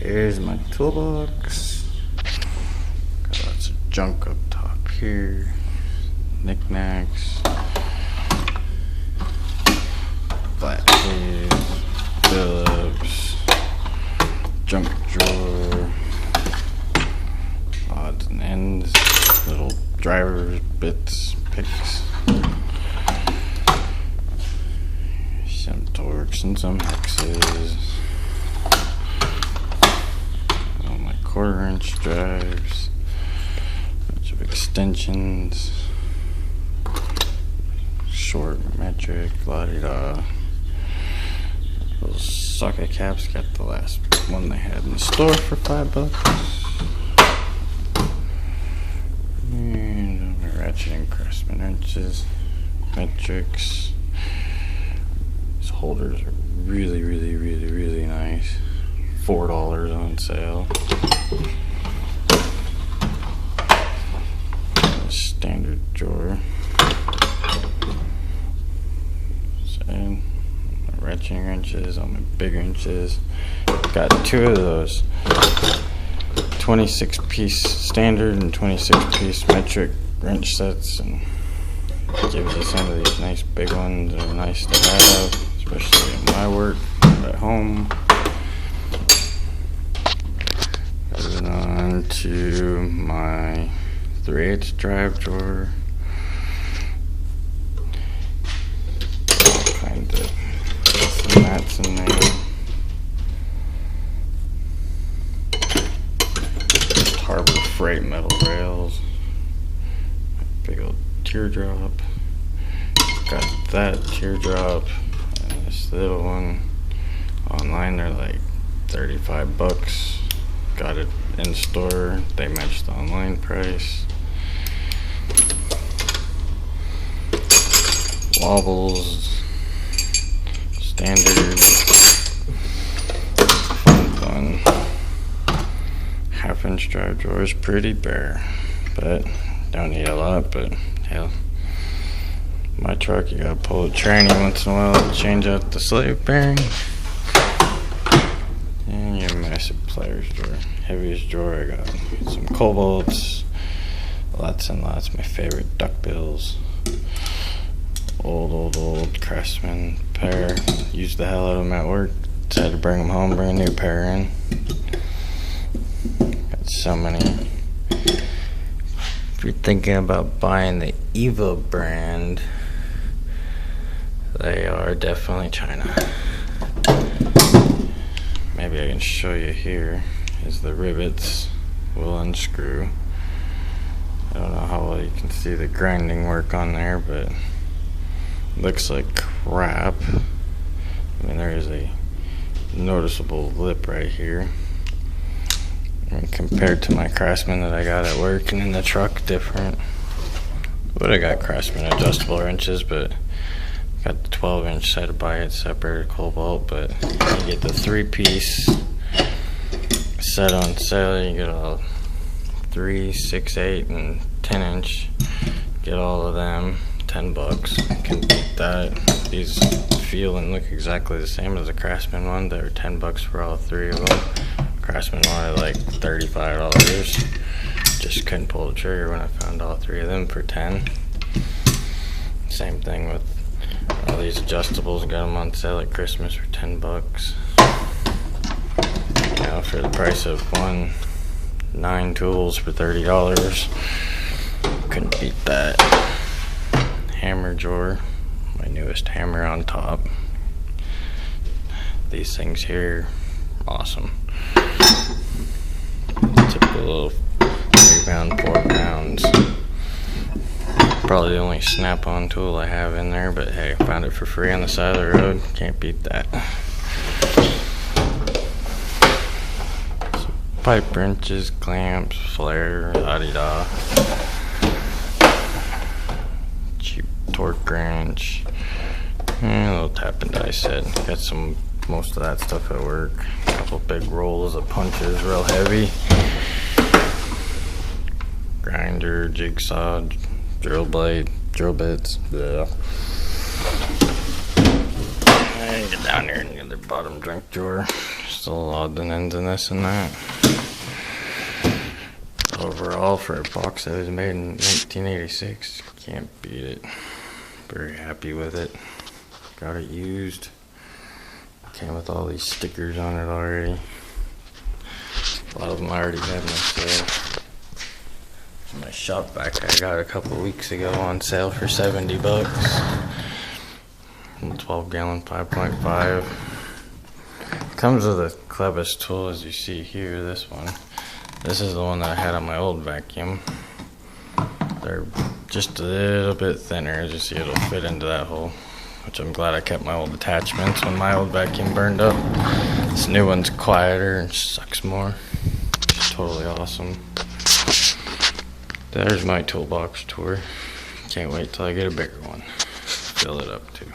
There's my toolbox. Got lots of junk up top here. Knickknacks. Flathead. Phillips. Junk drawer. Odds and ends. Little drivers, bits, picks. Some torques and some hexes. All my 1/4-inch drives. Bunch of extensions. Short metric, la-di-da. Those socket caps, got the last one they had in the store for $5. And my ratchet and Craftsman wrenches, metrics. These holders are really nice. $4 on sale. Standard drawer. And my ratchet wrenches, all my big wrenches. Got 2 of those 26-piece standard and 26-piece metric wrench sets, and it gives you some of these nice big ones that are nice to have, especially in my work at home. Moving on to my 3/8 drive drawer. Kind of some mats in there. Harbor Freight metal rails. Big old teardrop. Got that teardrop and this little one. Online they're like $35. Got it in store. They matched the online price. Wobbles. Standard. Fun. 1/2-inch drive drawer is pretty bare, but don't need a lot. But hell, my truck, you gotta pull a tranny once in a while to change out the slave bearing. And your massive pliers drawer, heaviest drawer. I got some cobalts, lots and lots. My favorite duckbills, old Craftsman pair. Used the hell out of them at work. Decided to bring them home, bring a new pair in. So many. If you're thinking about buying the Eva brand, they are definitely China. Maybe I can show you here. Is the rivets will unscrew. I don't know how well you can see the grinding work on there, but it looks like crap. I mean, there is a noticeable lip right here. And compared to my Craftsman that I got at work and in the truck, different. Would have got Craftsman adjustable wrenches, but got the 12-inch set to buy it separated cobalt. But you get the 3-piece set on sale. You get all 3, 6, 8, and 10-inch. Get all of them. $10. Can beat that. These feel and look exactly the same as the Craftsman one. They were $10 for all 3 of them. Craftsman wanted like $35. Just couldn't pull the trigger when I found all 3 of them for $10. Same thing with all these adjustables. Got them on sale at Christmas for $10. Now for the price of 9 tools for $30. Couldn't beat that. Hammer drawer. My newest hammer on top. These things here, awesome. Typical 3 pound, 4 pounds. Probably the only snap-on tool I have in there, but hey, found it for free on the side of the road. Can't beat that. Some pipe wrenches, clamps, flare, la-di-da. Cheap torque wrench. And a little tap and die set. Got most of that stuff at work. A couple big rolls of punches, real heavy. Grinder, jigsaw, drill blade, drill bits. Bleh. And get down here in the other bottom junk drawer. Still odds and ends in this and that. Overall, for a box that was made in 1986, can't beat it. Very happy with it. Got it used. Came with all these stickers on it already. A lot of them I already had myself. My shop vac I got a couple weeks ago on sale for 70 bucks. 12 gallon 5.5. Comes with a clevis tool, as you see here, this one. This is the one that I had on my old vacuum. They're just a little bit thinner, as you see it'll fit into that hole. Which I'm glad I kept my old attachments when my old vacuum burned up. This new one's quieter and sucks more. It's totally awesome. There's my toolbox tour. Can't wait till I get a bigger one. Fill it up too.